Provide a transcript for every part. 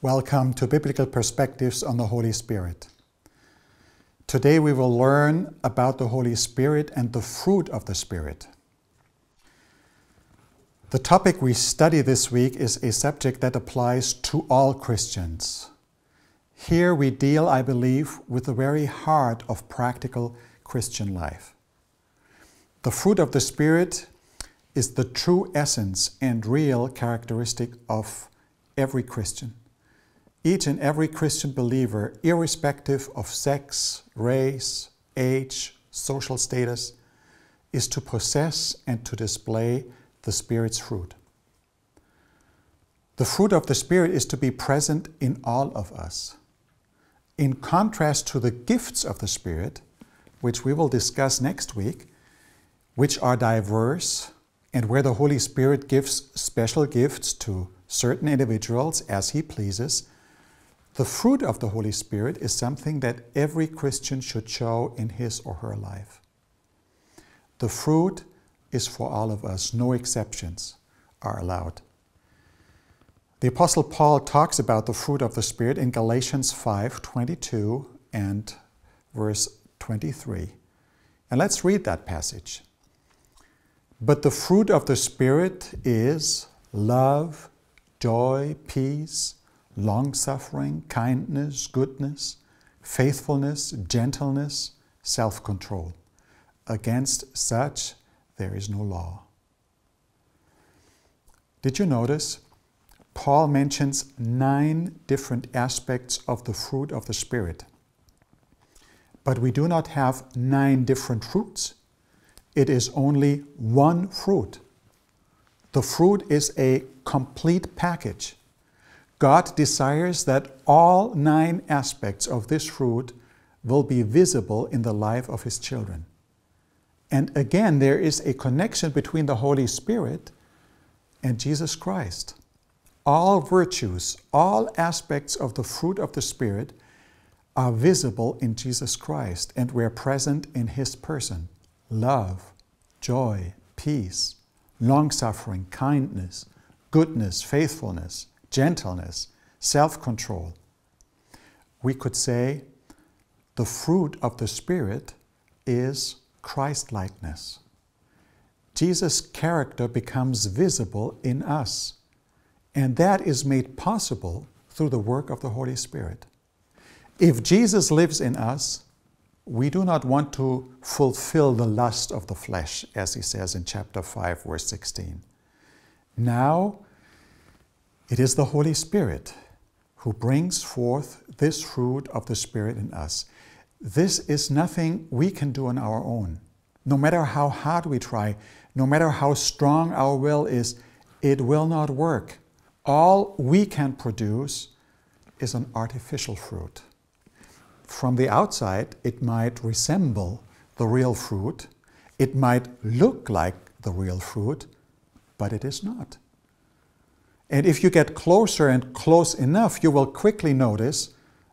Welcome to Biblical Perspectives on the Holy Spirit. Today we will learn about the Holy Spirit and the fruit of the Spirit. The topic we study this week is a subject that applies to all Christians. Here we deal, I believe, with the very heart of practical Christian life. The fruit of the Spirit is the true essence and real characteristic of every Christian. Each and every Christian believer, irrespective of sex, race, age, social status, is to possess and to display the Spirit's fruit. The fruit of the Spirit is to be present in all of us. In contrast to the gifts of the Spirit, which we will discuss next week, which are diverse and where the Holy Spirit gives special gifts to certain individuals as He pleases, the fruit of the Holy Spirit is something that every Christian should show in his or her life. The fruit is for all of us. No exceptions are allowed. The Apostle Paul talks about the fruit of the Spirit in Galatians 5:22 and verse 23. And let's read that passage. But the fruit of the Spirit is love, joy, peace, long-suffering, kindness, goodness, faithfulness, gentleness, self-control. Against such there is no law. Did you notice? Paul mentions 9 different aspects of the fruit of the Spirit. But we do not have 9 different fruits. It is only one fruit. The fruit is a complete package. God desires that all 9 aspects of this fruit will be visible in the life of His children. And again, there is a connection between the Holy Spirit and Jesus Christ. All virtues, all aspects of the fruit of the Spirit are visible in Jesus Christ, and we're present in His person. Love, joy, peace, long-suffering, kindness, goodness, faithfulness, gentleness, self-control. We could say the fruit of the Spirit is Christ-likeness. Jesus' character becomes visible in us, and that is made possible through the work of the Holy Spirit. If Jesus lives in us, we do not want to fulfill the lust of the flesh, as he says in chapter 5, verse 16. Now, it is the Holy Spirit who brings forth this fruit of the Spirit in us. This is nothing we can do on our own. No matter how hard we try, no matter how strong our will is, it will not work. All we can produce is an artificial fruit. From the outside, it might resemble the real fruit. It might look like the real fruit, but it is not. And if you get closer and close enough, you will quickly notice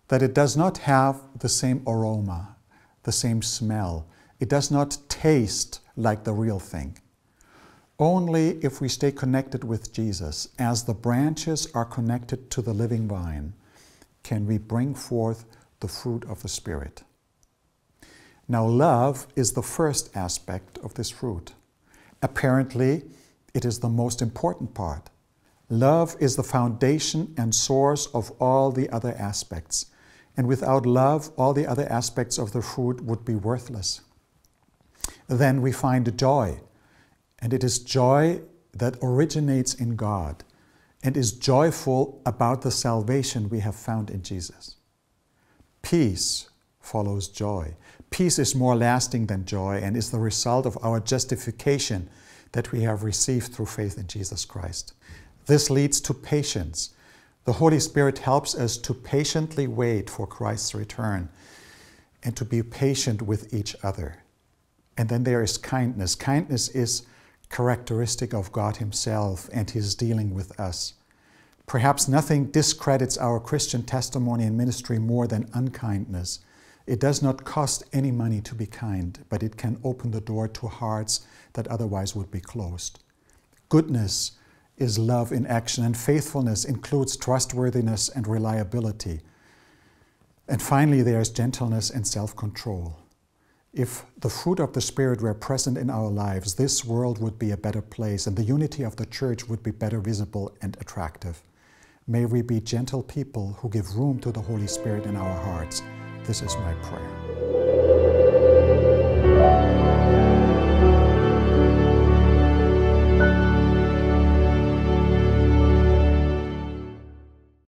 that it does not have the same aroma, the same smell. It does not taste like the real thing. Only if we stay connected with Jesus, as the branches are connected to the living vine, can we bring forth the fruit of the Spirit. Now, love is the first aspect of this fruit. Apparently, it is the most important part. Love is the foundation and source of all the other aspects. And without love, all the other aspects of the fruit would be worthless. Then we find joy. And it is joy that originates in God and is joyful about the salvation we have found in Jesus. Peace follows joy. Peace is more lasting than joy and is the result of our justification that we have received through faith in Jesus Christ. This leads to patience. The Holy Spirit helps us to patiently wait for Christ's return and to be patient with each other. And then there is kindness. Kindness is characteristic of God Himself and His dealing with us. Perhaps nothing discredits our Christian testimony and ministry more than unkindness. It does not cost any money to be kind, but it can open the door to hearts that otherwise would be closed. Goodness is love in action, and faithfulness includes trustworthiness and reliability. And finally, there is gentleness and self-control. If the fruit of the Spirit were present in our lives, this world would be a better place, and the unity of the church would be better visible and attractive. May we be gentle people who give room to the Holy Spirit in our hearts. This is my prayer.